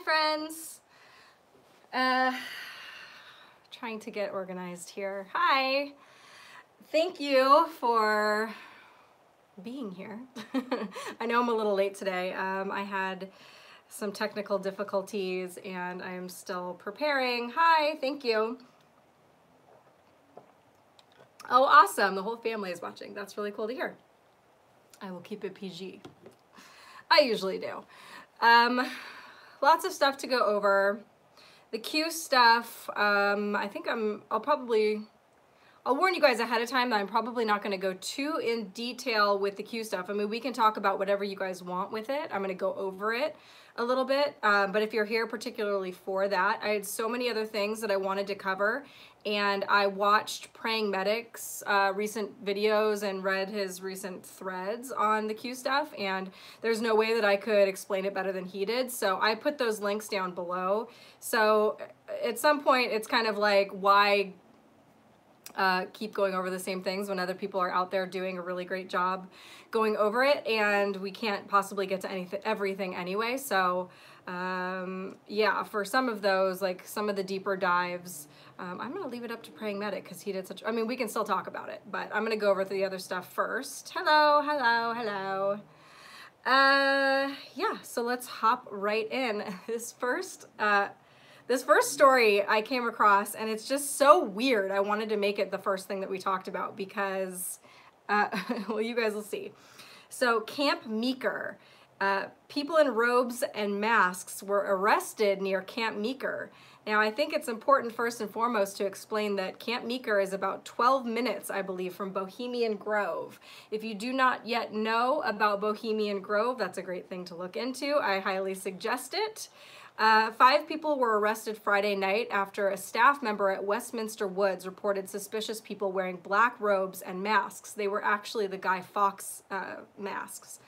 friends. Trying to get organized here. Hi. Thank you for being here. I know I'm a little late today. I had some technical difficulties and I'm still preparing. Hi, thank you. Oh, awesome. The whole family is watching. That's really cool to hear. I will keep it PG. I usually do. Lots of stuff to go over. The Q stuff, I think I'll warn you guys ahead of time that I'm probably not going to go too in detail with the Q stuff. I mean, we can talk about whatever you guys want with it. I'm going to go over it a little bit. But if you're here particularly for that, I had so many other things that I wanted to cover. And I watched Praying Medic's recent videos and read his recent threads on the Q stuff. And there's no way that I could explain it better than he did. So I put those links down below. So at some point, it's kind of like, why keep going over the same things when other people are out there doing a really great job going over it, and we can't possibly get to everything anyway. So yeah, for some of those, like some of the deeper dives, I'm gonna leave it up to Praying Medic because he did such, I mean, we can still talk about it, but I'm gonna go over the other stuff first. Hello, hello, hello. Yeah, so let's hop right in. This first story I came across, and it's just so weird. I wanted to make it the first thing that we talked about because, well, you guys will see. So Camp Meeker, people in robes and masks were arrested near Camp Meeker. Now, I think it's important first and foremost to explain that Camp Meeker is about 12 minutes, I believe, from Bohemian Grove. If you do not yet know about Bohemian Grove, that's a great thing to look into. I highly suggest it. 5 people were arrested Friday night after a staff member at Westminster Woods reported suspicious people wearing black robes and masks. They were actually the Guy Fawkes masks,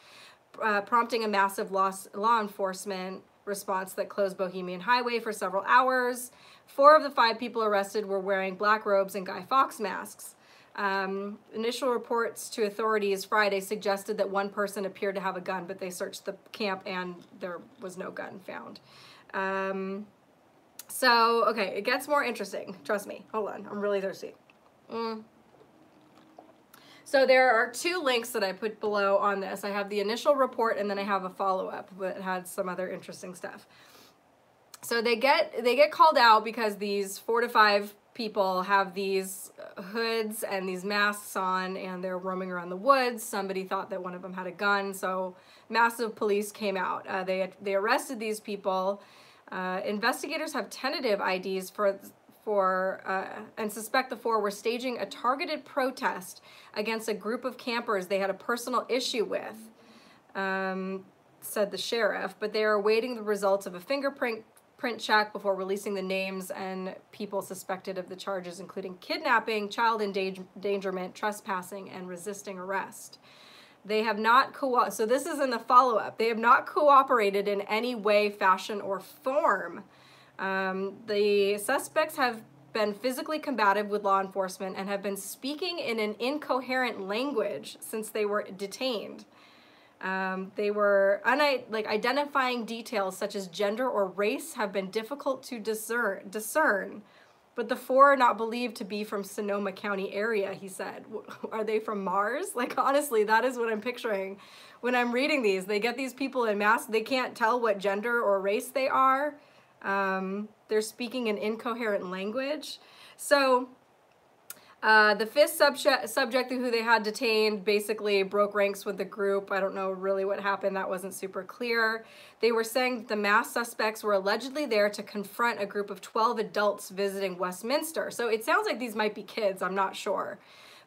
prompting a massive law enforcement response that closed Bohemian Highway for several hours. 4 of the 5 people arrested were wearing black robes and Guy Fawkes masks. Initial reports to authorities Friday suggested that one person appeared to have a gun, but they searched the camp and there was no gun found. So, okay, it gets more interesting. Trust me. Hold on. I'm really thirsty. So there are 2 links that I put below on this. I have the initial report and then I have a follow-up that had some other interesting stuff. So they get called out because these 4 to 5 people have these hoods and these masks on and they're roaming around the woods. Somebody thought that one of them had a gun, so massive police came out. They arrested these people. Investigators have tentative IDs and suspect the 4 were staging a targeted protest against a group of campers they had a personal issue with, said the sheriff, but they are awaiting the results of a fingerprint check before releasing the names and people suspected of the charges, including kidnapping, child endangerment, trespassing, and resisting arrest. They have not so this is in the follow-up. They have not cooperated in any way, fashion, or form. The suspects have been physically combative with law enforcement and have been speaking in an incoherent language since they were detained. They were identifying details such as gender or race have been difficult to discern. But the 4 are not believed to be from Sonoma County area, he said. Are they from Mars? Like, honestly, that is what I'm picturing when I'm reading these. They get these people in masks. They can't tell what gender or race they are. They're speaking an incoherent language. So the 5th subject who they had detained basically broke ranks with the group. I don't know really what happened. That wasn't super clear. They were saying that the masked suspects were allegedly there to confront a group of 12 adults visiting Westminster. So it sounds like these might be kids. I'm not sure.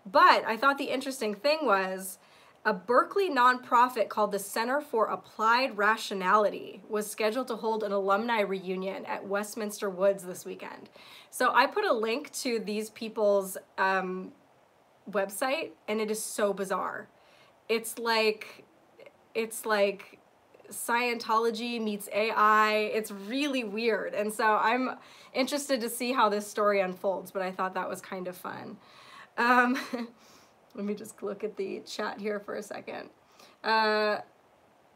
But I thought the interesting thing was a Berkeley nonprofit called the Center for Applied Rationality was scheduled to hold an alumni reunion at Westminster Woods this weekend. So I put a link to these people's website, and it is so bizarre. It's like Scientology meets AI. It's really weird. And so I'm interested to see how this story unfolds, but I thought that was kind of fun. Let me just look at the chat here for a second.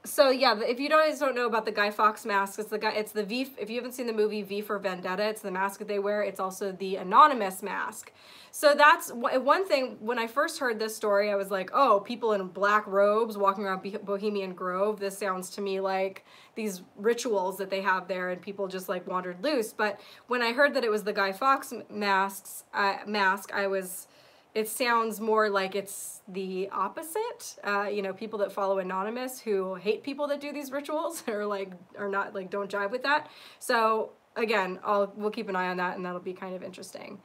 So yeah, if you guys don't know about the Guy Fawkes mask, it's the V. If you haven't seen the movie V for Vendetta, it's the mask that they wear. It's also the anonymous mask. So that's one thing. When I first heard this story, I was like, oh, people in black robes walking around Bohemian Grove. This sounds to me like these rituals that they have there, and people just like wandered loose. But when I heard that it was the Guy Fawkes mask, it sounds more like it's the opposite. You know, people that follow Anonymous who hate people that do these rituals or not like don't jive with that. So again, we'll keep an eye on that, and that'll be kind of interesting.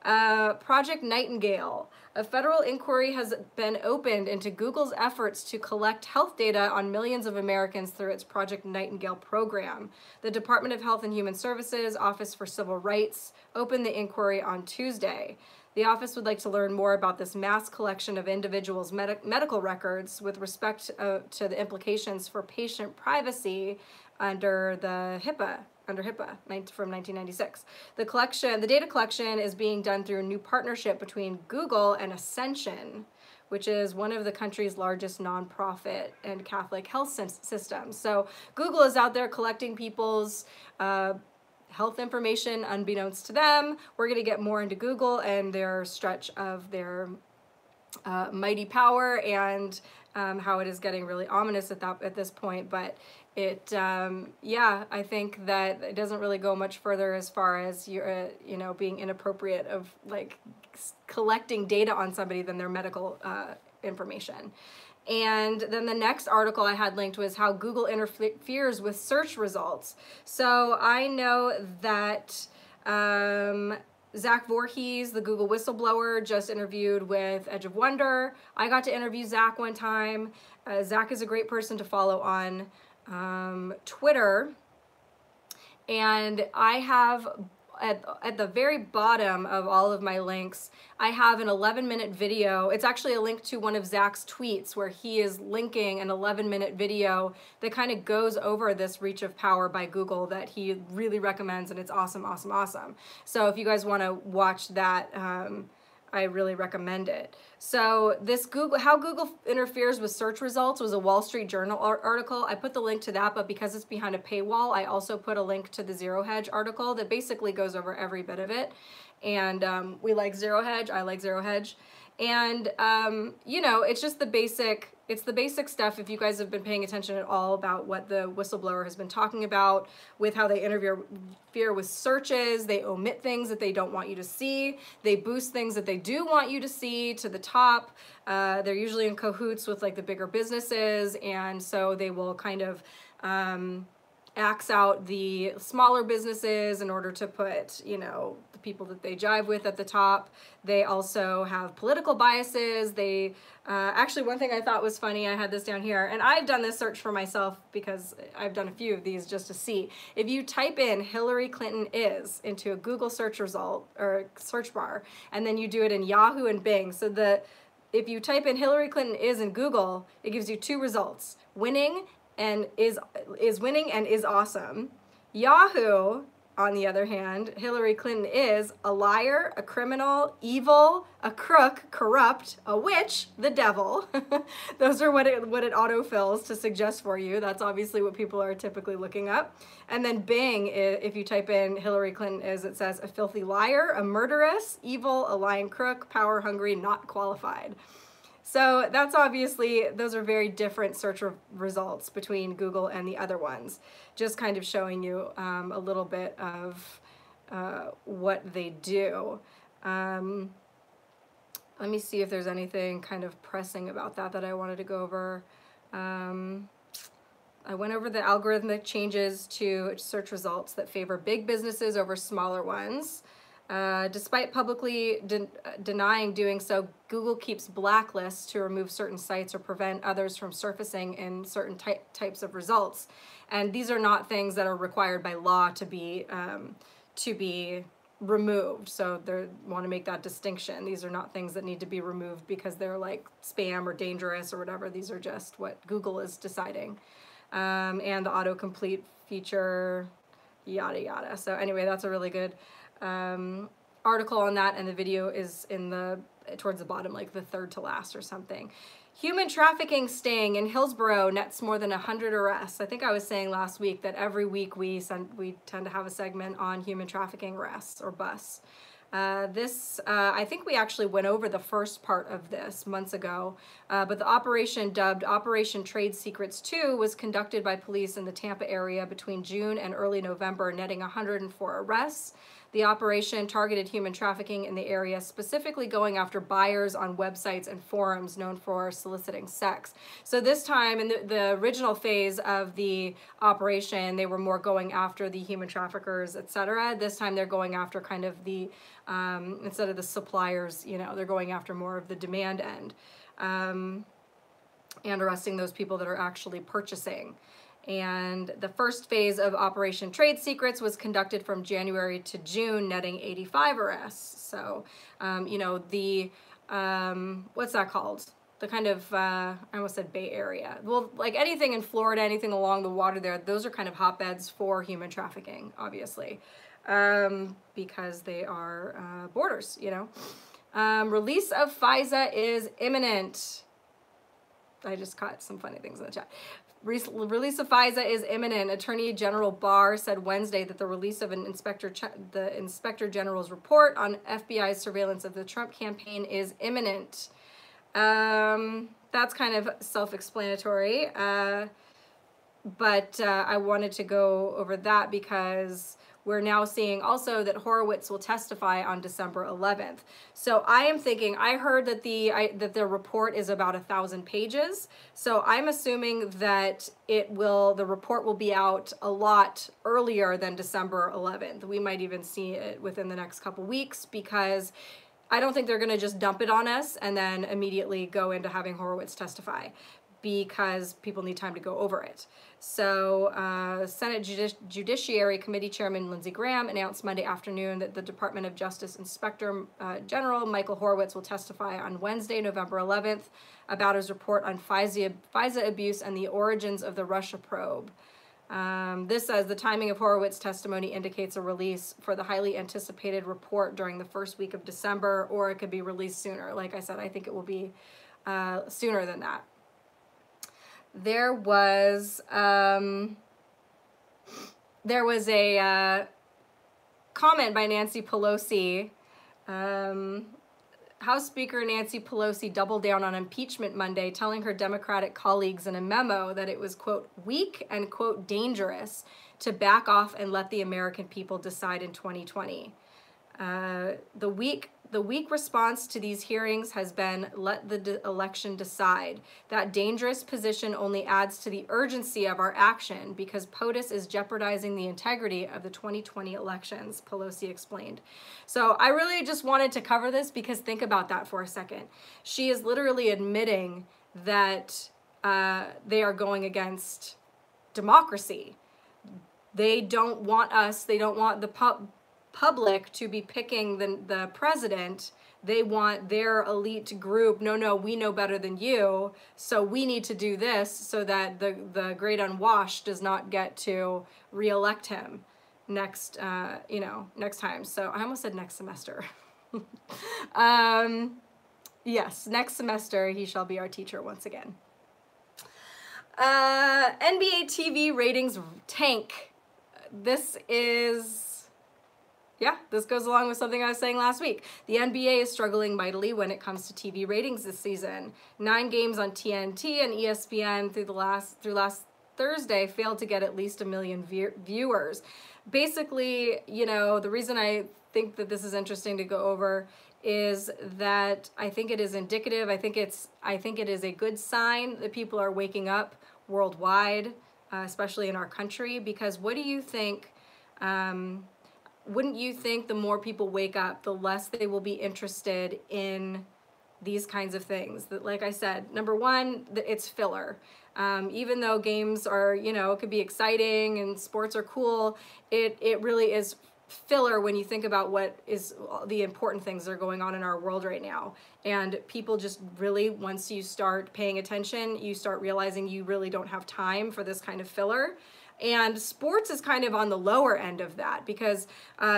Project Nightingale. A federal inquiry has been opened into Google's efforts to collect health data on millions of Americans through its Project Nightingale program. The Department of Health and Human Services Office for Civil Rights opened the inquiry on Tuesday. The office would like to learn more about this mass collection of individuals' medical records with respect to the implications for patient privacy under HIPAA from 1996. The data collection is being done through a new partnership between Google and Ascension, which is one of the country's largest nonprofit and Catholic health systems. So Google is out there collecting people's health information unbeknownst to them. We're going to get more into Google and their stretch of their mighty power and how it is getting really ominous at this point. But yeah, I think that it doesn't really go much further as far as being inappropriate of like collecting data on somebody than their medical information. And then the next article I had linked was how Google interferes with search results. So I know that Zach Voorhees, the Google whistleblower, just interviewed with Edge of Wonder. I got to interview Zach one time. Zach is a great person to follow on Twitter. And I have, at the very bottom of all of my links, I have an 11-minute video. It's actually a link to one of Zach's tweets where he is linking an 11-minute video that kind of goes over this reach of power by Google that he really recommends, and it's awesome, awesome, awesome. So if you guys want to watch that, I really recommend it. So this how Google interferes with search results was a Wall Street Journal article. I put the link to that, but because it's behind a paywall, I also put a link to the Zero Hedge article that basically goes over every bit of it. And we like Zero Hedge. I like Zero Hedge. And, it's just the basic stuff. If you guys have been paying attention at all about what the whistleblower has been talking about with how they interfere with searches, they omit things that they don't want you to see. They boost things that they do want you to see to the top. They're usually in cahoots with like the bigger businesses. And so they will kind of, axe out the smaller businesses in order to put, the people that they jive with at the top. They also have political biases. They, actually one thing I thought was funny, I had this down here, and I've done this search for myself because I've done a few of these just to see. If you type in Hillary Clinton is into a Google search result or search bar, and then you do it in Yahoo and Bing, so if you type in Hillary Clinton is in Google, it gives you two results: winning and is winning and is awesome. Yahoo, on the other hand, Hillary Clinton is a liar, a criminal, evil, a crook, corrupt, a witch, the devil. Those are what it autofills to suggest for you. That's obviously what people are typically looking up. And then Bing, if you type in Hillary Clinton is, it says a filthy liar, a murderess, evil, a lying crook, power hungry, not qualified. So that's obviously, those are very different search results between Google and the other ones. Just kind of showing you a little bit of what they do. Let me see if there's anything kind of pressing about that I wanted to go over. I went over the algorithmic changes to search results that favor big businesses over smaller ones. Despite publicly denying doing so, Google keeps blacklists to remove certain sites or prevent others from surfacing in certain types of results. And these are not things that are required by law to be removed. So they want to make that distinction. These are not things that need to be removed because they're like spam or dangerous or whatever. These are just what Google is deciding. And the autocomplete feature, yada yada. So anyway, that's a really good article on that, and the video is towards the bottom, like the third to last or something. Human trafficking sting in Hillsborough nets more than 100 arrests. I think I was saying last week that every week we tend to have a segment on human trafficking arrests or busts. I think we actually went over the first part of this months ago, but the operation, dubbed Operation Trade Secrets 2, was conducted by police in the Tampa area between June and early November, netting 104 arrests. The operation targeted human trafficking in the area, specifically going after buyers on websites and forums known for soliciting sex. So this time, in the original phase of the operation, they were more going after the human traffickers, etc. This time they're going after kind of the, instead of the suppliers, you know, they're going after more of the demand end, and arresting those people that are actually purchasing. And the first phase of Operation Trade Secrets was conducted from January to June, netting 85 arrests. So, you know, the, what's that called? The kind of, I almost said Bay Area. Well, like anything in Florida, anything along the water there, those are kind of hotbeds for human trafficking, obviously, because they are borders, you know. Release of FISA is imminent. I just caught some funny things in the chat. Release of FISA is imminent. Attorney General Barr said Wednesday that the release of the Inspector General's report on FBI's surveillance of the Trump campaign is imminent. That's kind of self-explanatory, but I wanted to go over that because we're now seeing also that Horowitz will testify on December 11th. So I am thinking, I heard that the report is about 1,000 pages. So I'm assuming that the report will be out a lot earlier than December 11th. We might even see it within the next couple weeks, because I don't think they're gonna just dump it on us and then immediately go into having Horowitz testify, because people need time to go over it. So Senate Judiciary Committee Chairman Lindsey Graham announced Monday afternoon that the Department of Justice Inspector General Michael Horowitz will testify on Wednesday, November 11th, about his report on FISA abuse and the origins of the Russia probe. This says the timing of Horowitz testimony indicates a release for the highly anticipated report during the first week of December, or it could be released sooner. Like I said, I think it will be sooner than that. There was a comment by Nancy Pelosi. House Speaker Nancy Pelosi doubled down on impeachment Monday, telling her Democratic colleagues in a memo that it was, quote, weak and, quote, dangerous to back off and let the American people decide in 2020. The weak response to these hearings has been let the election decide. That dangerous position only adds to the urgency of our action because POTUS is jeopardizing the integrity of the 2020 elections, Pelosi explained. So I really just wanted to cover this because think about that for a second. She is literally admitting that they are going against democracy. They don't want us, they don't want the public to be picking the president. They want their elite group. No, we know better than you, so we need to do this so that the great unwashed does not get to reelect him next next time. So I almost said next semester. Yes, next semester he shall be our teacher once again. NBA TV ratings tank. This goes along with something I was saying last week. The NBA is struggling mightily when it comes to TV ratings this season. 9 games on TNT and ESPN through last Thursday failed to get at least 1 million viewers. Basically, you know, the reason I think that this is interesting to go over is that I think it is indicative. I think it is a good sign that people are waking up worldwide, especially in our country, because what do you think? Wouldn't you think the more people wake up, the less they will be interested in these kinds of things? That, like I said, number one, it's filler. Even though games are, you know, it could be exciting and sports are cool, it really is filler when you think about what is the important things that are going on in our world right now. And people just really, once you start paying attention, you start realizing you really don't have time for this kind of filler. And sports is kind of on the lower end of that, because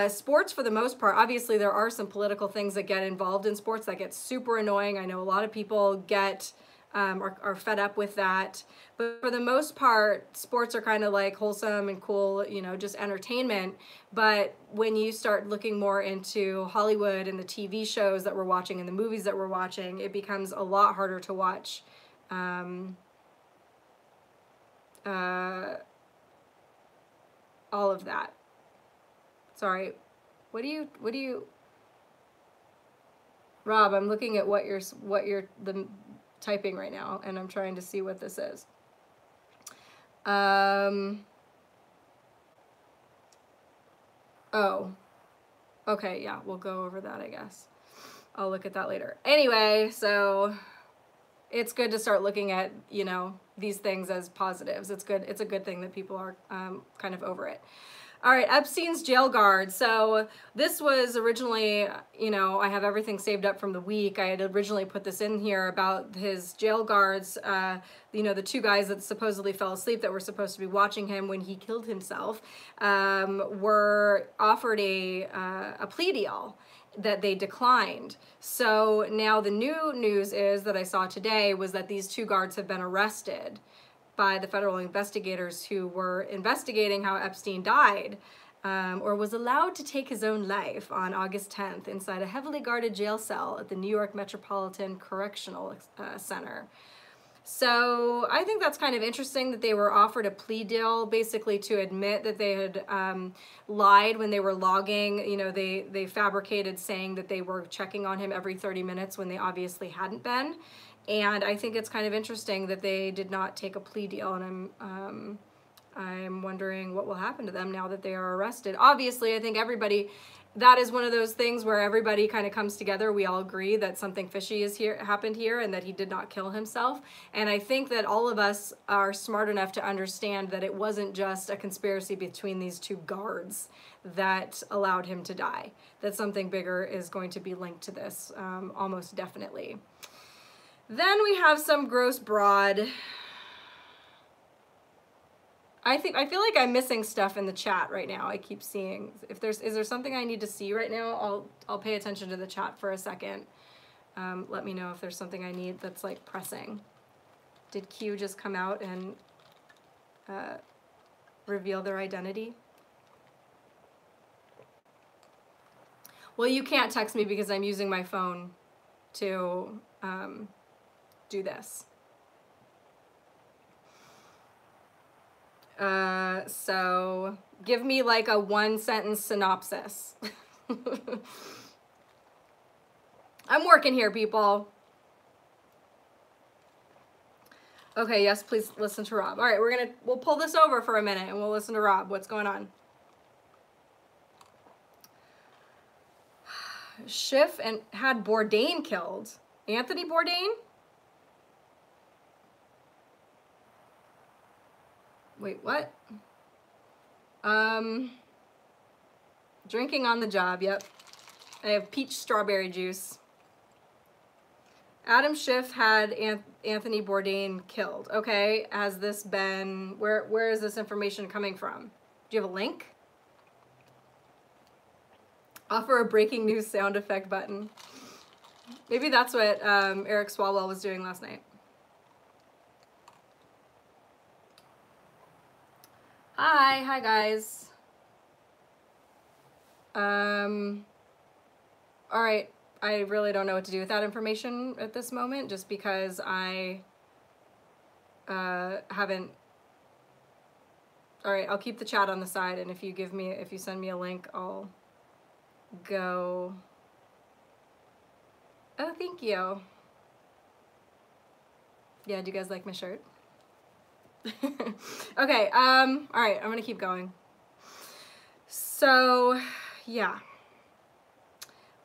sports, for the most part, obviously there are some political things that get involved in sports that get super annoying. I know a lot of people get are fed up with that. But for the most part, sports are kind of like wholesome and cool, you know, just entertainment. But when you start looking more into Hollywood and the TV shows that we're watching and the movies that we're watching, it becomes a lot harder to watch all of that. Sorry, what do you, Rob, I'm looking at what you're typing right now, and I'm trying to see what this is. Oh, okay, yeah, we'll go over that, I guess. I'll look at that later. Anyway, so it's good to start looking at, you know, these things as positives. It's good. It's a good thing that people are kind of over it. All right, Epstein's jail guard. So this was originally, you know, I have everything saved up from the week. I had originally put this in here about his jail guards, you know, the two guys that supposedly fell asleep that were supposed to be watching him when he killed himself, were offered a plea deal that they declined. So now the new news is that I saw today was that these two guards have been arrested by the federal investigators who were investigating how Epstein died, or was allowed to take his own life on August 10th inside a heavily guarded jail cell at the New York Metropolitan Correctional Center. So I think that's kind of interesting that they were offered a plea deal, basically to admit that they had lied when they were logging. You know, they fabricated saying that they were checking on him every 30 minutes when they obviously hadn't been. And I think it's kind of interesting that they did not take a plea deal, and I'm wondering what will happen to them now that they are arrested. Obviously, I think everybody, that is one of those things where everybody kind of comes together. We all agree that something fishy happened here and that he did not kill himself. And I think that all of us are smart enough to understand that it wasn't just a conspiracy between these two guards that allowed him to die, that something bigger is going to be linked to this, almost definitely. Then we have some gross broad. I feel like I'm missing stuff in the chat right now. I keep seeing, is there something I need to see right now? I'll pay attention to the chat for a second. Let me know if there's something I need that's like pressing. Did Q just come out and reveal their identity? Well, you can't text me because I'm using my phone to do this. So give me like a 1-sentence synopsis. I'm working here, people. Okay, yes, please listen to Rob. All right, we'll pull this over for a minute and we'll listen to Rob. What's going on? Schiff and had Bourdain killed. Anthony Bourdain? Wait, what? Drinking on the job, yep. I have peach strawberry juice. Adam Schiff had Anthony Bourdain killed. Okay, has this been, where is this information coming from? Do you have a link? Offer a breaking news sound effect button. Maybe that's what Eric Swalwell was doing last night. Hi guys. All right, I really don't know what to do with that information at this moment, just because I haven't. All right, I'll keep the chat on the side, and if you send me a link, I'll go. Oh, thank you. Yeah, do you guys like my shirt? Okay, all right, I'm gonna keep going. So, yeah.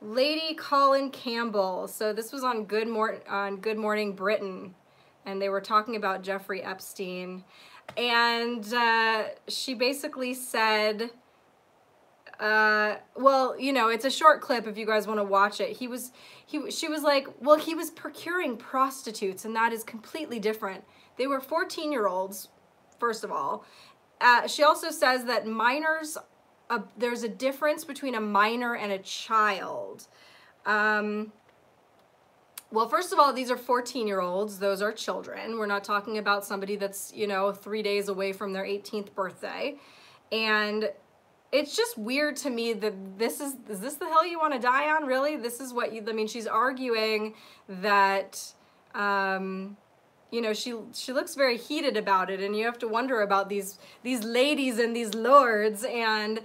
Lady Colin Campbell. So this was on Good Morning Britain, and they were talking about Jeffrey Epstein, and she basically said, well, you know, it's a short clip if you guys want to watch it. She was like, well, he was procuring prostitutes, and that is completely different. They were 14-year-olds, first of all. She also says that minors, there's a difference between a minor and a child. Well, first of all, these are 14-year-olds. Those are children. We're not talking about somebody that's, you know, 3 days away from their 18th birthday. And it's just weird to me that is this the hill you want to die on, really? This is what I mean, she's arguing that, you know, she looks very heated about it, and you have to wonder about these ladies and these lords, and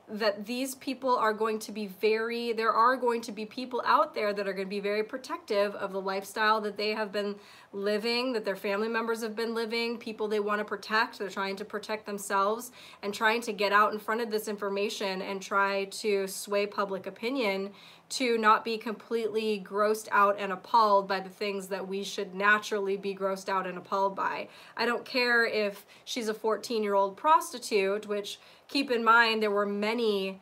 that these people are going to be there are going to be people out there that are going to be very protective of the lifestyle that they have been living, that their family members have been living, people they want to protect. They're trying to protect themselves and trying to get out in front of this information and try to sway public opinion to not be completely grossed out and appalled by the things that we should naturally be grossed out and appalled by. I don't care if she's a 14-year-old prostitute, which, keep in mind, there were many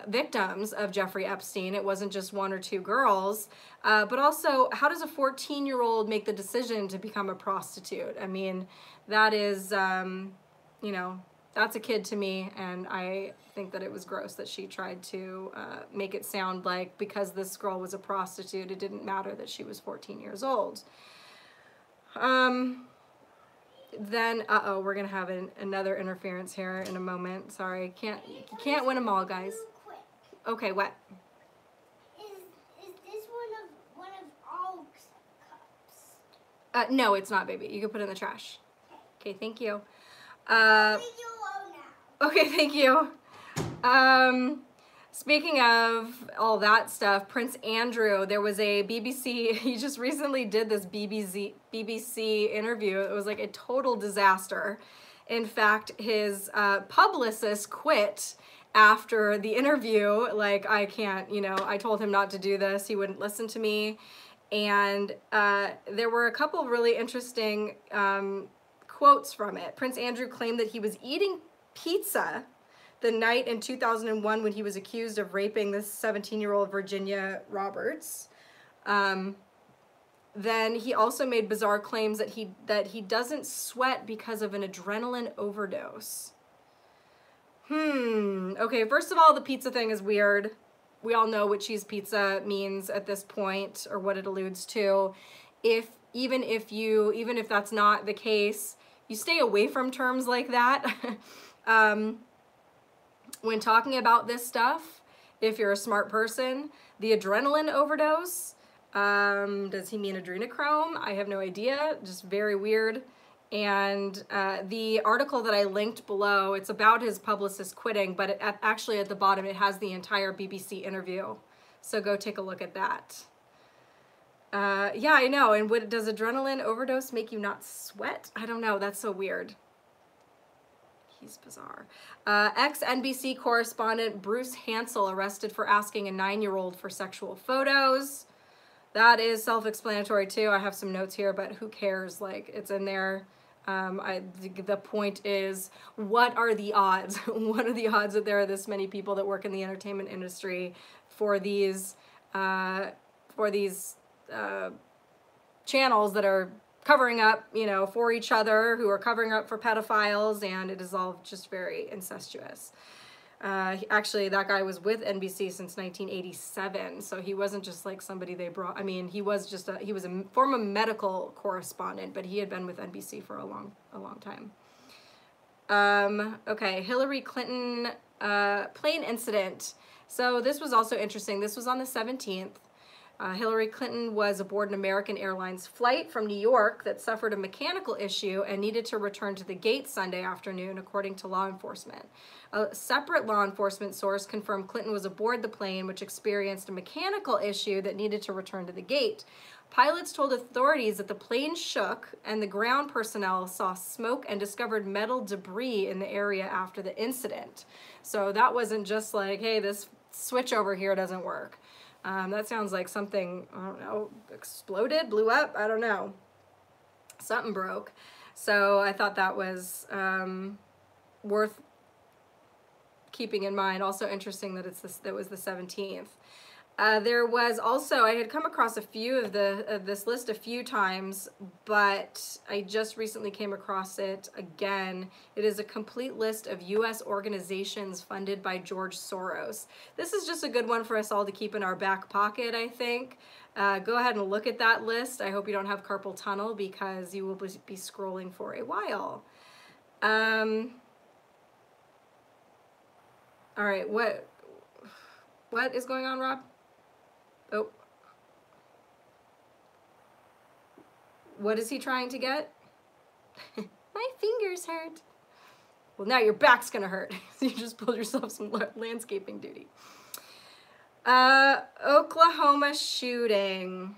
victims of Jeffrey Epstein. It wasn't just 1 or 2 girls. But also, how does a 14-year-old make the decision to become a prostitute? I mean, that is, you know, that's a kid to me, and I think that it was gross that she tried to make it sound like because this girl was a prostitute, it didn't matter that she was 14 years old. Then, uh-oh, we're gonna have another interference here in a moment. Sorry, you can't win them all, guys. Okay, what? Is this one of Aug's cups? No, it's not, baby. You can put it in the trash. Okay, thank you. Leave you alone now. Okay, thank you. Speaking of all that stuff, Prince Andrew, there was a BBC, he just recently did this BBC interview. It was like a total disaster. In fact, his publicist quit after the interview. Like, I can't, you know, I told him not to do this. He wouldn't listen to me. And there were a couple of really interesting quotes from it. Prince Andrew claimed that he was eating pizza the night in 2001 when he was accused of raping this 17-year-old Virginia Roberts. Then he also made bizarre claims that he doesn't sweat because of an adrenaline overdose. Okay, first of all, the pizza thing is weird. We all know what cheese pizza means at this point, or what it alludes to. Even if that's not the case, you stay away from terms like that. When talking about this stuff, if you're a smart person, the adrenaline overdose, does he mean adrenochrome? I have no idea, just very weird. And the article that I linked below, it's about his publicist quitting, but actually at the bottom it has the entire BBC interview. So go take a look at that. Yeah, I know. And does adrenaline overdose make you not sweat? I don't know. That's so weird. He's bizarre. Ex-NBC correspondent Bruce Hansel arrested for asking a 9-year-old for sexual photos. That is self-explanatory too. I have some notes here, but who cares? Like, it's in there. The point is, what are the odds? What are the odds that there are this many people that work in the entertainment industry for these channels that are covering up, you know, for each other, who are covering up for pedophiles, and it is all just very incestuous. Actually, that guy was with NBC since 1987, so he wasn't just like somebody they brought. I mean, he was a former medical correspondent, but he had been with NBC for a long time. Okay, Hillary Clinton plane incident. So this was also interesting. This was on the 17th. Hillary Clinton was aboard an American Airlines flight from New York that suffered a mechanical issue and needed to return to the gate Sunday afternoon, according to law enforcement. A separate law enforcement source confirmed Clinton was aboard the plane, which experienced a mechanical issue that needed to return to the gate. Pilots told authorities that the plane shook and the ground personnel saw smoke and discovered metal debris in the area after the incident. So that wasn't just like, hey, this switch over here doesn't work. That sounds like something, I don't know, exploded, blew up, I don't know. Something broke. So I thought that was worth keeping in mind. Also interesting that it was the 17th. There was also, I had come across a few of this list a few times, but I just recently came across it again. It is a complete list of U.S. organizations funded by George Soros. This is just a good one for us all to keep in our back pocket, I think. Go ahead and look at that list. I hope you don't have carpal tunnel because you will be scrolling for a while. All right, what is going on, Rob? Oh. What is he trying to get? My fingers hurt. Well, now your back's gonna hurt. You just pulled yourself some landscaping duty. Oklahoma shooting.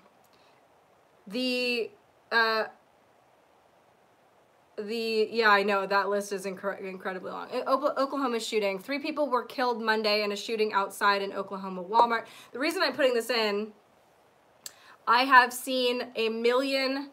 Yeah, I know, that list is incredibly long. Oklahoma shooting. 3 people were killed Monday in a shooting outside an Oklahoma Walmart. The reason I'm putting this in, I have seen a million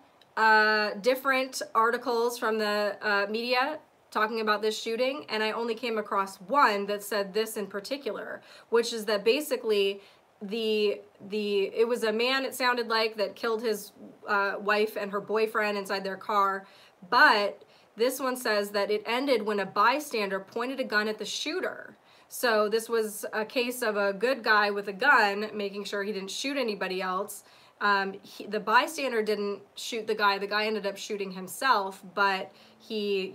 different articles from the media talking about this shooting, and I only came across one that said this in particular, which is that basically it was a man, it sounded like, that killed his wife and her boyfriend inside their car. But this one says that it ended when a bystander pointed a gun at the shooter. So this was a case of a good guy with a gun making sure he didn't shoot anybody else. The bystander didn't shoot the guy. The guy ended up shooting himself, but he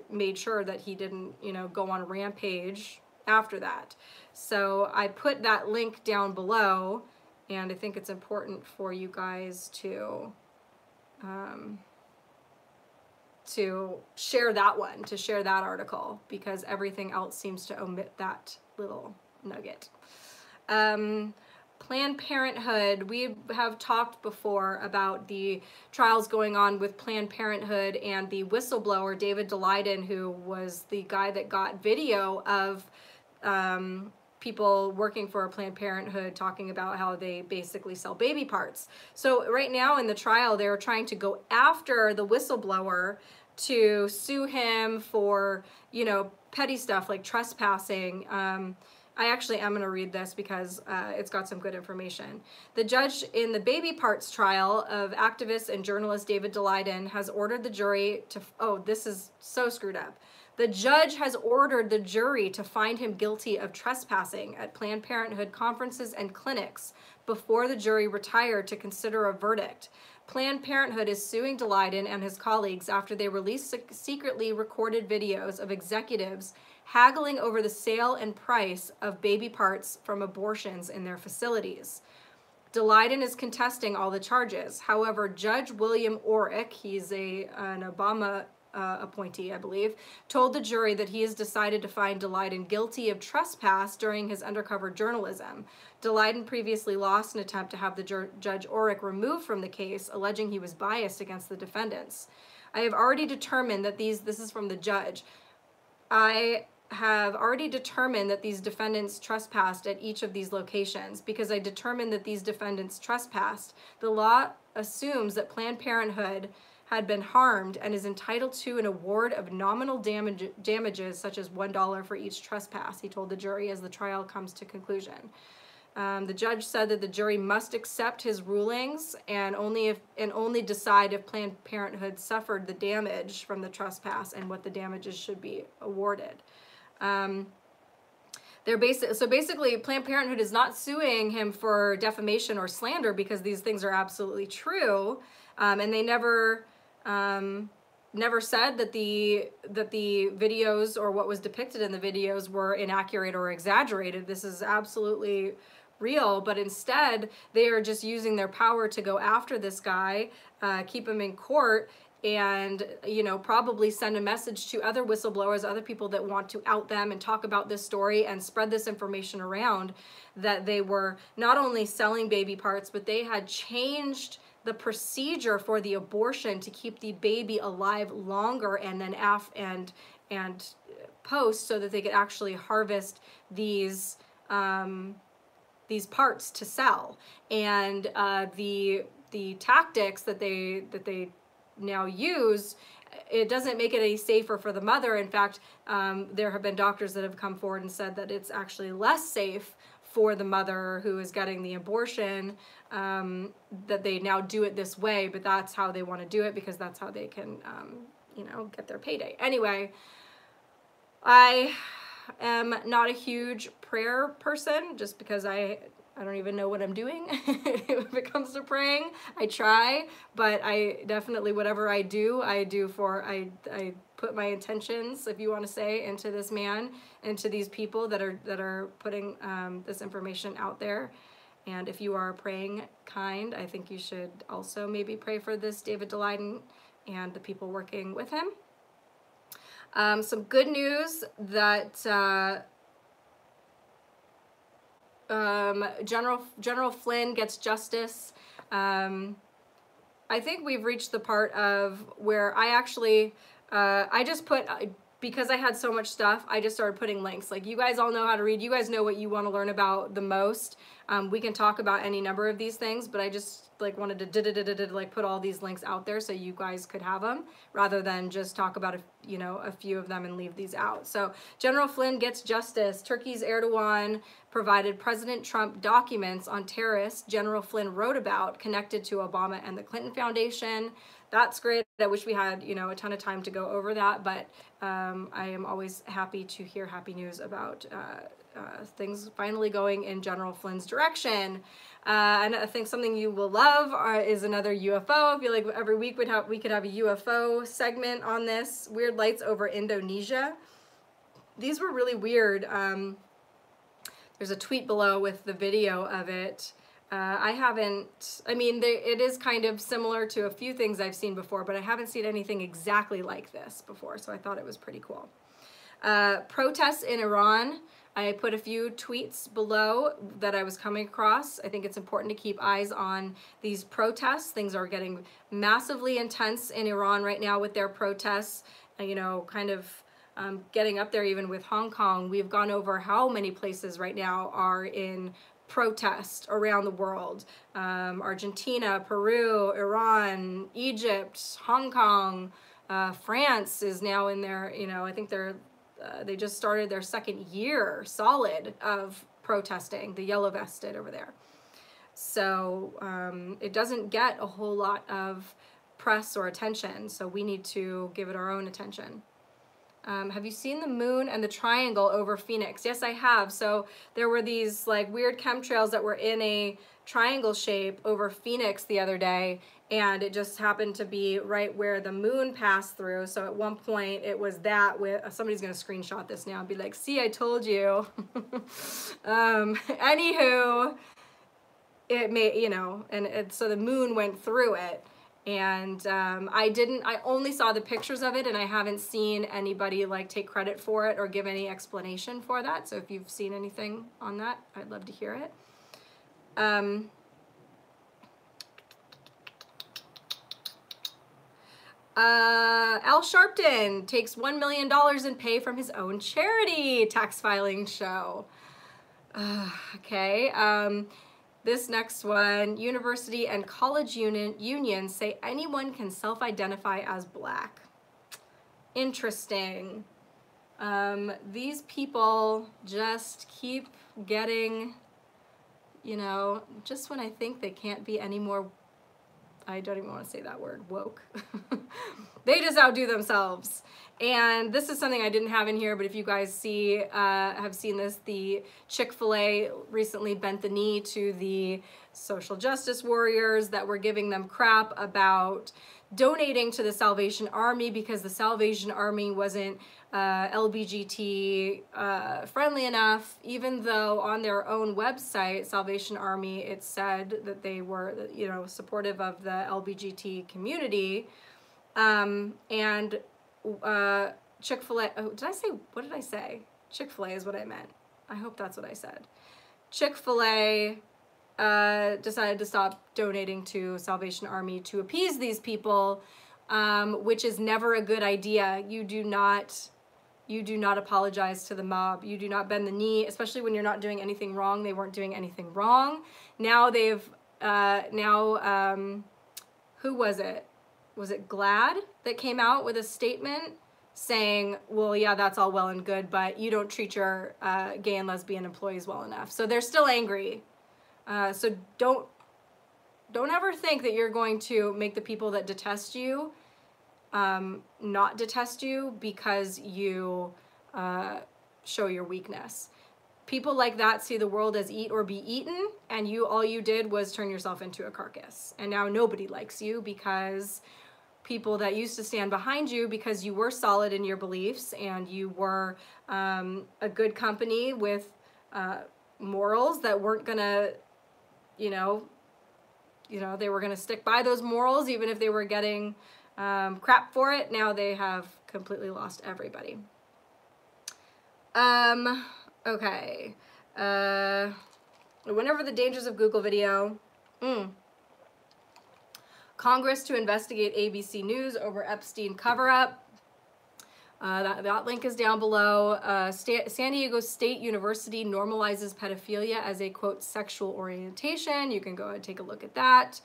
made sure that he didn't, go on a rampage after that. So I put that link down below, and I think it's important for you guys to share that one, to share that article, because everything else seems to omit that little nugget. Planned Parenthood, we have talked before about the trials going on with Planned Parenthood and the whistleblower, David Daleiden, who was the guy that got video of people working for Planned Parenthood talking about how they basically sell baby parts. So right now in the trial, they're trying to go after the whistleblower to sue him for, petty stuff like trespassing. I actually am going to read this because it's got some good information. The judge in the baby parts trial of activist and journalist David Daleiden has ordered the jury to, oh, this is so screwed up. The judge has ordered the jury to find him guilty of trespassing at Planned Parenthood conferences and clinics before the jury retired to consider a verdict. Planned Parenthood is suing Daleiden and his colleagues after they released secretly recorded videos of executives haggling over the sale and price of baby parts from abortions in their facilities. Daleiden is contesting all the charges. However, Judge William Orrick, he's an Obama appointee, I believe, told the jury that he has decided to find Daleiden guilty of trespass during his undercover journalism. Daleiden previously lost an attempt to have the Judge Orrick removed from the case, alleging he was biased against the defendants. I have already determined that this is from the judge, I have already determined that these defendants trespassed at each of these locations. Because I determined that these defendants trespassed, the law assumes that Planned Parenthood had been harmed and is entitled to an award of nominal damages such as $1 for each trespass, he told the jury as the trial comes to conclusion. The judge said that the jury must accept his rulings and only decide if Planned Parenthood suffered the damage from the trespass and what the damages should be awarded. So basically, Planned Parenthood is not suing him for defamation or slander because these things are absolutely true, and they never said that the videos or what was depicted in the videos were inaccurate or exaggerated. This is absolutely real, but instead they are just using their power to go after this guy, keep him in court, and probably send a message to other whistleblowers, other people that want to out them and talk about this story and spread this information around, that they were not only selling baby parts, but they had changed the procedure for the abortion to keep the baby alive longer and then and post, so that they could actually harvest these parts to sell. And the tactics that they now use, it doesn't make it any safer for the mother. In fact, there have been doctors that have come forward and said that it's actually less safe for the mother who is getting the abortion, that they now do it this way, but that's how they want to do it because that's how they can, you know, get their payday. Anyway, I am not a huge prayer person just because I don't even know what I'm doing if it comes to praying. I try, but I definitely, whatever I do for, I put my intentions, if you want to say, into this man, into these people that are putting this information out there. And if you are a praying kind, I think you should also maybe pray for this David Daleiden and the people working with him. Some good news that General Flynn gets justice. I think we've reached the part of where I actually, I just put, because I had so much stuff, I just started putting links. Like, you guys all know how to read. You guys know what you want to learn about the most. We can talk about any number of these things, but I just like wanted to like put all these links out there so you guys could have them, rather than just talk about a few of them and leave these out. So General Flynn gets justice. Turkey's Erdogan provided President Trump documents on terrorists General Flynn wrote about connected to Obama and the Clinton Foundation. That's great. I wish we had, a ton of time to go over that, but I am always happy to hear happy news about things finally going in General Flynn's direction. And I think something you will love is another UFO. I feel like every week we could have a UFO segment on this. Weird lights over Indonesia. These were really weird. There's a tweet below with the video of it. It is kind of similar to a few things I've seen before, but I haven't seen anything exactly like this before, so I thought it was pretty cool. Protests in Iran. I put a few tweets below that I was coming across. I think it's important to keep eyes on these protests. Things are getting massively intense in Iran right now with their protests, kind of getting up there even with Hong Kong. We've gone over how many places right now are in protest around the world. Argentina, Peru, Iran, Egypt, Hong Kong, France is now in their, I think they just started their second year solid of protesting, the yellow vested over there. So it doesn't get a whole lot of press or attention, so we need to give it our own attention. Have you seen the moon and the triangle over Phoenix? Yes, I have. So there were these like weird chemtrails that were in a triangle shape over Phoenix the other day, and it just happened to be right where the moon passed through. So at one point it was that with, somebody's going to screenshot this now and be like, see, I told you. Anywho, it may, so the moon went through it. And I only saw the pictures of it, and I haven't seen anybody like take credit for it or give any explanation for that. So if you've seen anything on that, I'd love to hear it. Al Sharpton takes $1 million in pay from his own charity tax filing show. Okay. This next one, university and college unions say anyone can self-identify as Black. Interesting. These people just keep getting, just when I think they can't be any more, I don't even want to say that word, woke. They just outdo themselves. And this is something I didn't have in here, but if you guys have seen this, the Chick-fil-A recently bent the knee to the social justice warriors that were giving them crap about donating to the Salvation Army because the Salvation Army wasn't LBGT friendly enough, even though on their own website, Salvation Army, it said that they were, supportive of the LBGT community. Chick-fil-A, oh, what did I say? Chick-fil-A is what I meant. I hope that's what I said. Chick-fil-A decided to stop donating to Salvation Army to appease these people, which is never a good idea. You do not apologize to the mob. You do not bend the knee, especially when you're not doing anything wrong. They weren't doing anything wrong. Now they've, who was it? Was it GLAAD that came out with a statement saying, well, yeah, that's all well and good, but you don't treat your gay and lesbian employees well enough. So they're still angry. So don't ever think that you're going to make the people that detest you not detest you because you show your weakness. People like that see the world as eat or be eaten, and all you did was turn yourself into a carcass. And now nobody likes you because people that used to stand behind you because you were solid in your beliefs and you were a good company with morals that weren't gonna, they were gonna stick by those morals even if they were getting crap for it. Now they have completely lost everybody. Okay. Whenever the dangers of Google video. Congress to investigate ABC News over Epstein cover-up. That link is down below. San Diego State University normalizes pedophilia as a, quote, sexual orientation. You can go and take a look at that.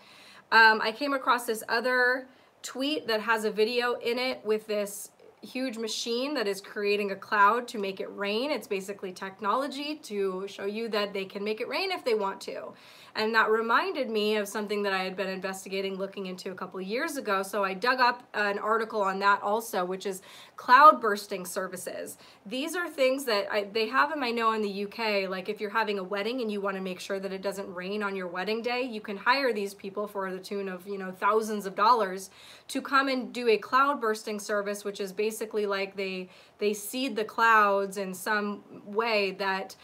I came across this other tweet that has a video in it with this huge machine that is creating a cloud to make it rain. It's basically technology to show you that they can make it rain if they want to. And that reminded me of something that I had been investigating, looking into a couple of years ago. So I dug up an article on that also, which is cloud bursting services. These are things that they have them, I know, in the UK. Like if you're having a wedding and you want to make sure that it doesn't rain on your wedding day, you can hire these people for the tune of, thousands of dollars to come and do a cloud bursting service, which is basically like they seed the clouds in some way that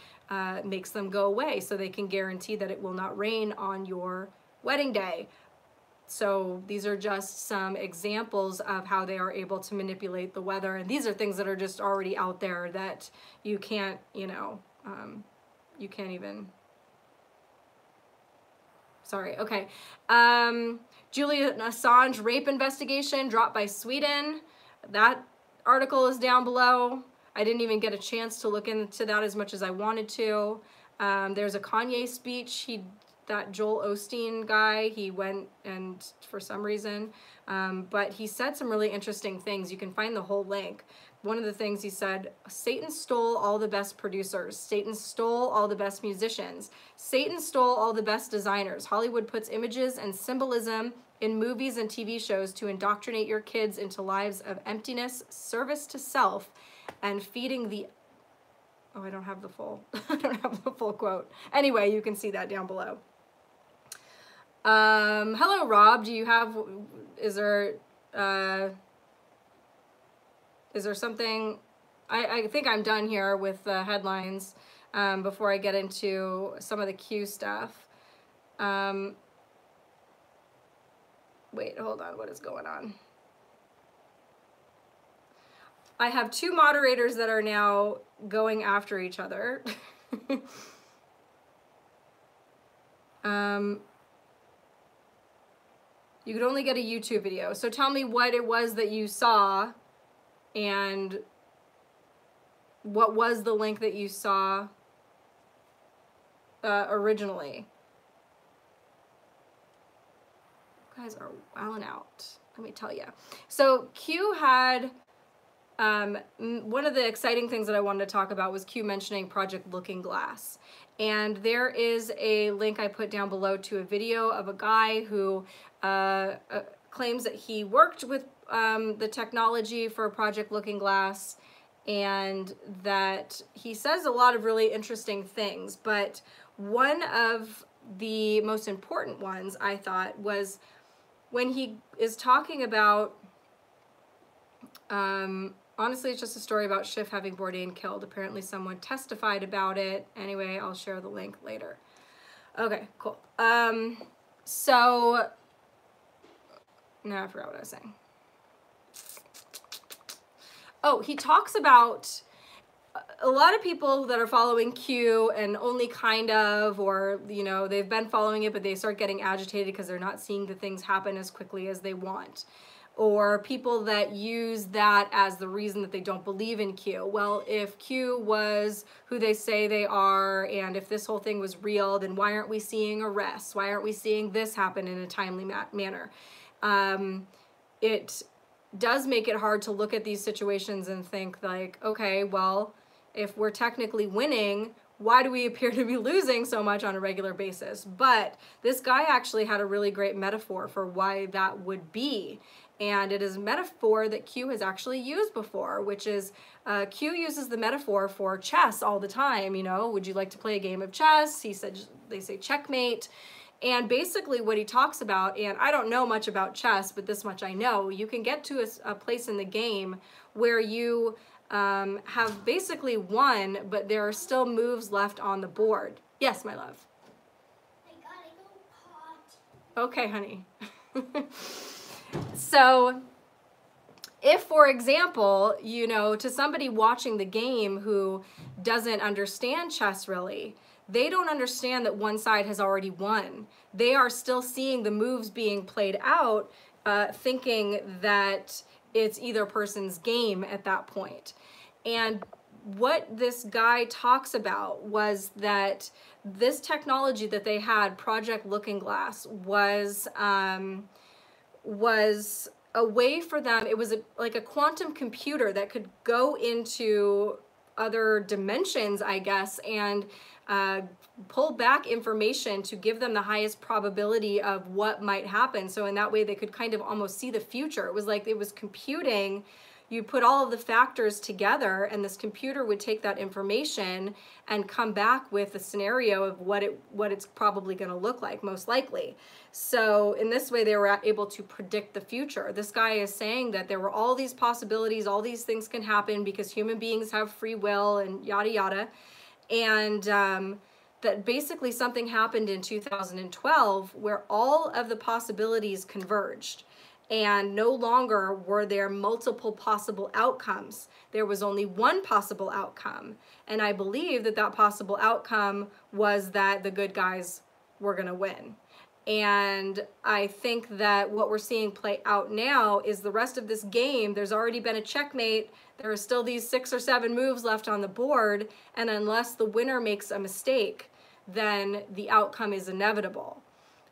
makes them go away, so they can guarantee that it will not rain on your wedding day. So these are just some examples of how they are able to manipulate the weather, and these are things that are just already out there that you can't, you can't even. Sorry. Okay. Julian Assange rape investigation dropped by Sweden. That article is down below. I didn't even get a chance to look into that as much as I wanted to. There's a Kanye speech. That Joel Osteen guy, he went and for some reason, but he said some really interesting things. You can find the whole link. One of the things he said, Satan stole all the best producers. Satan stole all the best musicians. Satan stole all the best designers. Hollywood puts images and symbolism in movies and TV shows to indoctrinate your kids into lives of emptiness, service to self, and feeding the, I don't have the full quote. Anyway, you can see that down below. Hello, Rob. Is there something, I think I'm done here with the headlines, before I get into some of the Q stuff. Wait, hold on, what is going on? I have two moderators that are now going after each other. You could only get a YouTube video. So tell me what it was that you saw and what was the link that you saw originally. You guys are wilding out, let me tell you. So Q had, one of the exciting things that I wanted to talk about was Q mentioning Project Looking Glass. And there is a link I put down below to a video of a guy who claims that he worked with the technology for Project Looking Glass, and that he says a lot of really interesting things. But one of the most important ones, I thought, was when he is talking about, honestly, it's just a story about Schiff having Bourdain killed. Apparently someone testified about it. Anyway, I'll share the link later. Okay, cool. So, now I forgot what I was saying. Oh, he talks about a lot of people that are following Q and only kind of, or, they've been following it, but they start getting agitated because they're not seeing the things happen as quickly as they want. Or people that use that as the reason that they don't believe in Q. Well, if Q was who they say they are, and if this whole thing was real, then why aren't we seeing arrests? Why aren't we seeing this happen in a timely manner? does make it hard to look at these situations and think like, okay, well, if we're technically winning, why do we appear to be losing so much on a regular basis? But this guy actually had a really great metaphor for why that would be. And it is a metaphor that Q has actually used before, which is Q uses the metaphor for chess all the time. You know, would you like to play a game of chess? He said, they say checkmate. And basically what he talks about, and I don't know much about chess, but this much I know, you can get to a place in the game where you have basically won, but there are still moves left on the board. Yes, my love. I gotta go pot. Okay, honey. So if, for example, you know, to somebody watching the game who doesn't understand chess really, they don't understand that one side has already won. They are still seeing the moves being played out, thinking that it's either person's game at that point. And what this guy talks about was that this technology that they had, Project Looking Glass, was a way for them. It was like a quantum computer that could go into other dimensions, I guess, and pull back information to give them the highest probability of what might happen. So in that way, they could kind of almost see the future. It was like it was computing. You put all of the factors together, and this computer would take that information and come back with a scenario of what it's probably going to look like, most likely. So in this way, they were able to predict the future. This guy is saying that there were all these possibilities, all these things can happen because human beings have free will and yada yada. And that basically something happened in 2012 where all of the possibilities converged. And no longer were there multiple possible outcomes. There was only one possible outcome. And I believe that that possible outcome was that the good guys were going to win. And I think that what we're seeing play out now is the rest of this game, there's already been a checkmate. There are still these 6 or 7 moves left on the board. And unless the winner makes a mistake, then the outcome is inevitable.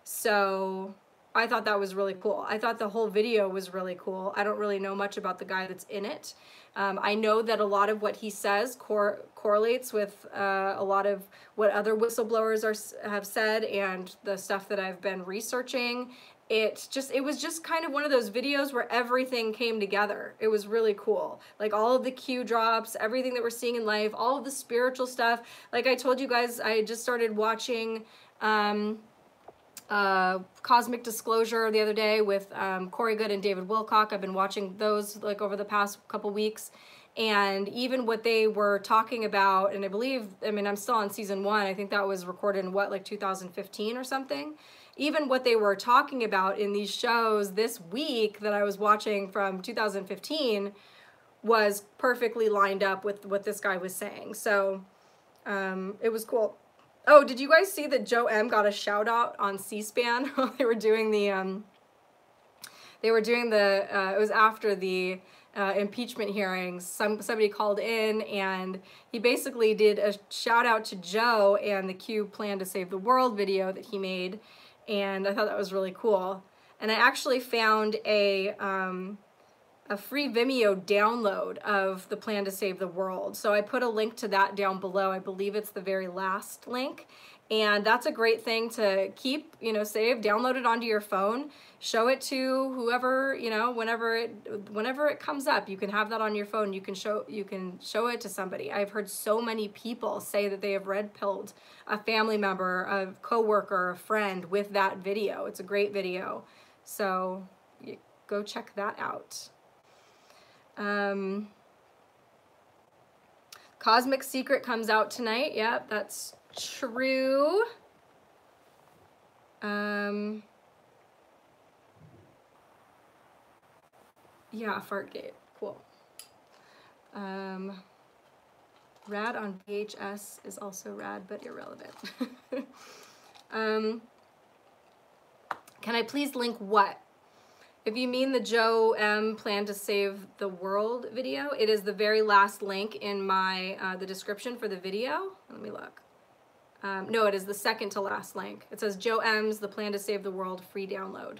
So I thought that was really cool. I thought the whole video was really cool. I don't really know much about the guy that's in it. I know that a lot of what he says correlates with a lot of what other whistleblowers have said and the stuff that I've been researching. It was just kind of one of those videos where everything came together. It was really cool. Like all of the cue drops, everything that we're seeing in life, all of the spiritual stuff. Like I told you guys, I just started watching Cosmic Disclosure the other day with Corey Goode and David Wilcock. I've been watching those like over the past couple weeks, and even what they were talking about, and I mean I'm still on season 1. I think that was recorded in what, like 2015 or something. Even what they were talking about in these shows this week that I was watching from 2015 was perfectly lined up with what this guy was saying. So it was cool. Oh, did you guys see that Joe M got a shout out on C-SPAN while they were doing the, it was after the impeachment hearings. Somebody called in and he basically did a shout out to Joe and the Q Plan to Save the World video that he made. And I thought that was really cool. And I actually found a free Vimeo download of the Plan to Save the World. So I put a link to that down below. I believe it's the very last link. And that's a great thing to keep, save, download it onto your phone, show it to whoever, whenever it comes up, you can have that on your phone. You can show it to somebody. I've heard so many people say that they have red-pilled a family member, a coworker, a friend with that video. It's a great video. So go check that out. Cosmic Secret comes out tonight. Yep, that's true. Yeah, Fartgate. Cool. Rad on VHS is also rad, but irrelevant. Can I please link what? If you mean the Joe M Plan to Save the World video, it is the very last link in my the description for the video. Let me look. No, it is the second to last link. It says Joe M's The Plan to Save the World free download.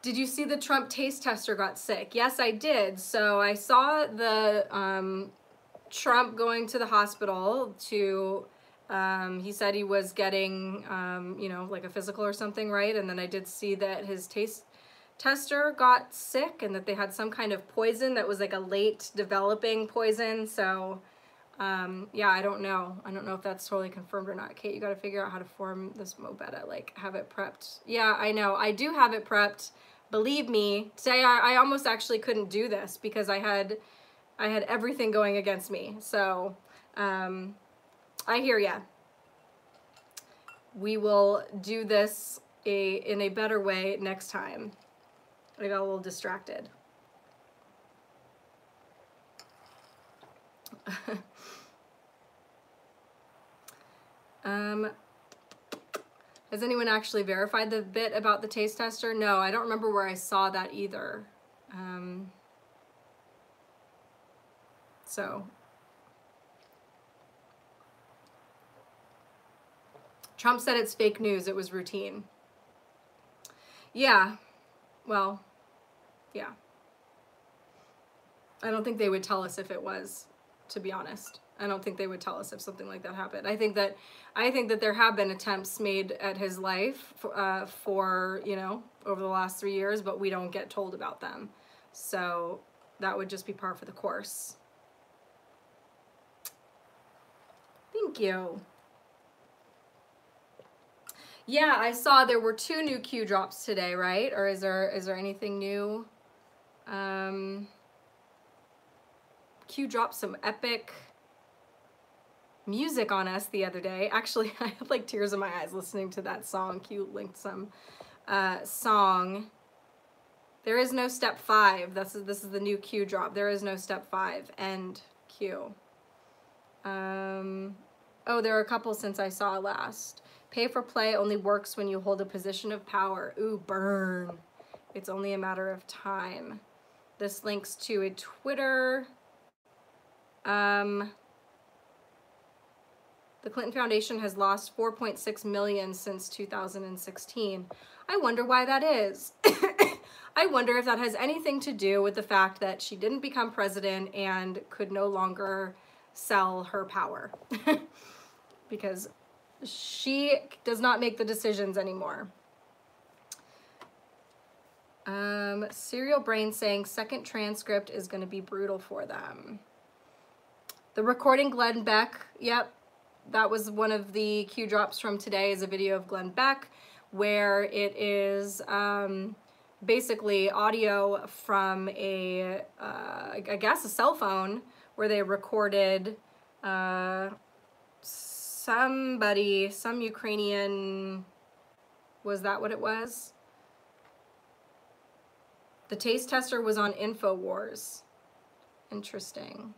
Did you see the Trump taste tester got sick? Yes, I did. So I saw the Trump going to the hospital to, he said he was getting, you know, like a physical or something, right? And then I did see that his taste tester got sick and that they had some kind of poison that was like a late developing poison. So, yeah, I don't know. I don't know if that's totally confirmed or not. Kate, you got to figure out how to form this mobetta, like have it prepped. Yeah, I know. I do have it prepped. Believe me, today I almost actually couldn't do this because I had everything going against me. So, I hear ya. We will do this in a better way next time. I got a little distracted. Has anyone actually verified the bit about the taste tester? No, I don't remember where I saw that either. So, Trump said it's fake news, it was routine. Yeah, well, yeah. I don't think they would tell us if it was, to be honest. I don't think they would tell us if something like that happened. I think that there have been attempts made at his life for, you know, over the last 3 years, but we don't get told about them. So that would just be par for the course. Thank you. Yeah, I saw there were 2 new Q drops today, right? Or is there anything new? Q dropped some epic music on us the other day. Actually, I had like tears in my eyes listening to that song. Q linked some song. There is no step 5. This is the new Q drop. There is no step 5. End Q. Oh, there are a couple since I saw last. Pay for play only works when you hold a position of power. Ooh, burn. It's only a matter of time. This links to a Twitter. The Clinton Foundation has lost 4.6 million since 2016. I wonder why that is. I wonder if that has anything to do with the fact that she didn't become president and could no longer sell her power. Because she does not make the decisions anymore. Serial Brain saying second transcript is going to be brutal for them. The recording Glenn Beck, yep, that was one of the Q drops from today, is a video of Glenn Beck where it is basically audio from a, I guess a cell phone where they recorded somebody, some Ukrainian, was that what it was? The taste tester was on InfoWars. Interesting.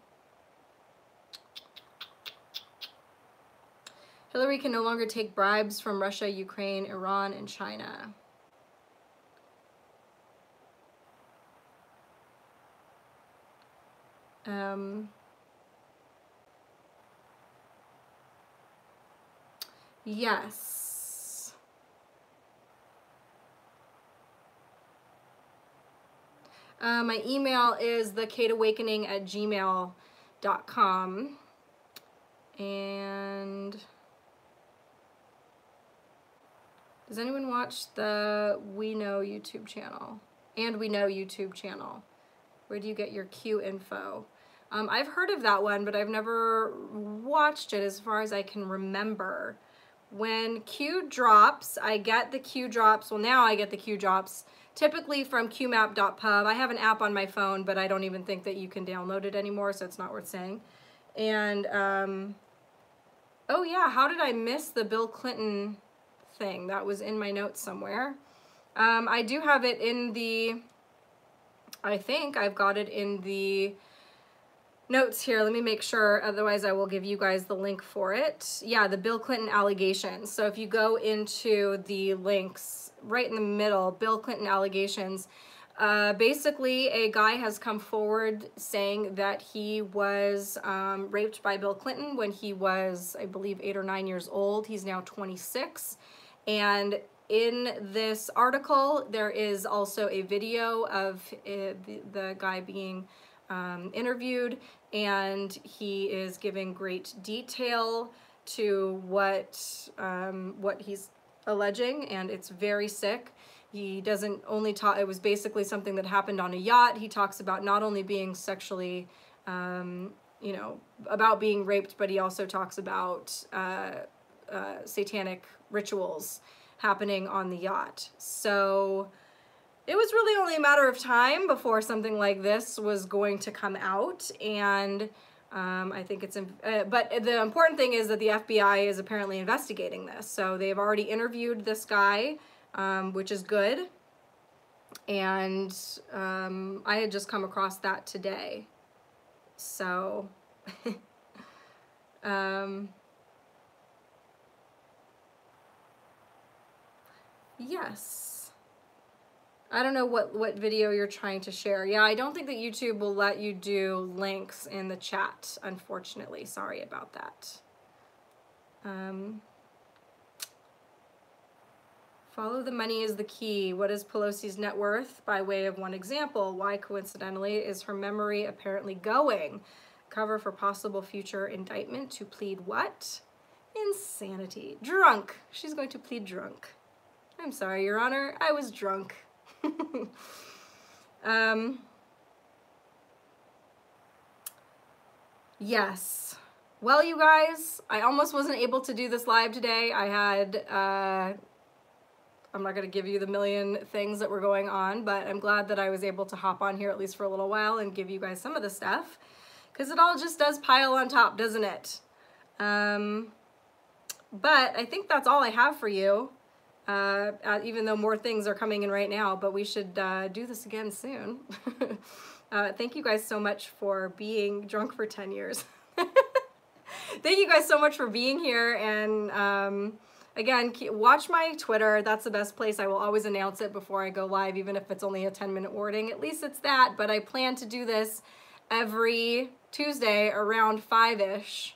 Hillary can no longer take bribes from Russia, Ukraine, Iran, and China. Yes. My email is thekateawakening@gmail.com. And does anyone watch the We Know YouTube channel? And We Know YouTube channel. Where do you get your Q info? I've heard of that one, but I've never watched it as far as I can remember. When Q drops, I get the Q drops. Well, now I get the Q drops typically from qmap.pub. I have an app on my phone, but I don't even think that you can download it anymore, so it's not worth saying. And, oh yeah, how did I miss the Bill Clinton thing? That was in my notes somewhere. I do have it in the, I think I've got it in the notes here. Let me make sure, otherwise I will give you guys the link for it. Yeah, the Bill Clinton allegations. So if you go into the links right in the middle, Bill Clinton allegations, Basically, a guy has come forward saying that he was raped by Bill Clinton when he was, I believe, 8 or 9 years old. He's now 26. And in this article, there is also a video of the guy being interviewed, and he is giving great detail to what he's alleging, and it's very sick. He doesn't only talk, it was basically something that happened on a yacht. He talks about not only being sexually, you know, about being raped, but he also talks about satanic rituals happening on the yacht. So it was really only a matter of time before something like this was going to come out, and I think it's, but the important thing is that the FBI is apparently investigating this. So they've already interviewed this guy, which is good. And I had just come across that today. So, yes. I don't know what video you're trying to share. Yeah, I don't think that YouTube will let you do links in the chat, unfortunately. Sorry about that. Follow the money is the key. What is Pelosi's net worth? By way of one example, why coincidentally is her memory apparently going? Cover for possible future indictment to plead what? Insanity. Drunk. She's going to plead drunk. I'm sorry, Your Honor. I was drunk. Yes. Well, you guys, I almost wasn't able to do this live today. I had, I'm not going to give you the million things that were going on, but I'm glad that I was able to hop on here at least for a little while and give you guys some of the stuff, because it all just does pile on top, doesn't it? But I think that's all I have for you. Even though more things are coming in right now, but we should do this again soon. Thank you guys so much for being drunk for 10 years. Thank you guys so much for being here, and again, watch my Twitter. That's the best place. I will always announce it before I go live, even if it's only a 10-minute warning. At least it's that, but I plan to do this every Tuesday around 5-ish.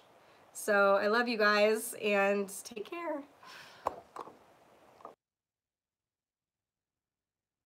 So I love you guys, and take care.